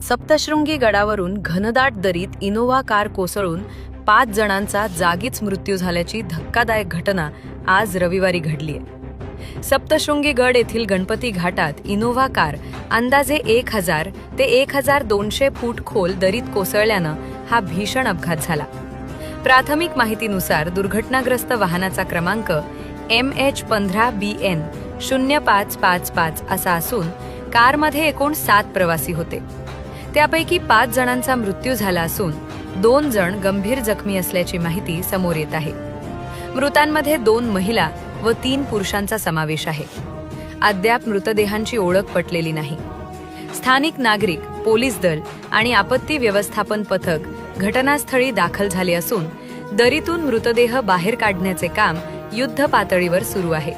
सप्तशृंगी गडावरून घनदाट दरीत इनोव्हा कार कोसळून 5 जणांचा जागीच मृत्यू झाल्याची धक्कादायक घटना आज रविवारी घडलीय. सप्तशृंगी गड येथील गणपती घाटात इनोव्हा कार अंदाजे 1000 ते 1200 फूट खोल दरीत कोसळल्यानं हा भीषण अपघात झाला. प्राथमिक माहितीनुसार दुर्घटनाग्रस्त वाहनाचा क्रमांक MH15BN 0555 असा असून कारमध्ये एकूण 7 प्रवासी होते. त्यापैकी 5 जणांचा मृत्यू झाला असून 2 जण गंभीर जखमी असल्याची माहिती समोर येत आहे. मृतांमध्ये 2 महिला व 3 पुरुषांचा समावेश आहे. अद्याप मृतदेहांची ओळख पटलेली नाही. स्थानिक नागरिक, पोलीस दल आणि आपत्ती व्यवस्थापन पथक घटनास्थळी दाखल झाले असून दरीतून मृतदेह बाहेर काढण्याचे काम युद्ध पातळीवर सुरू आहे.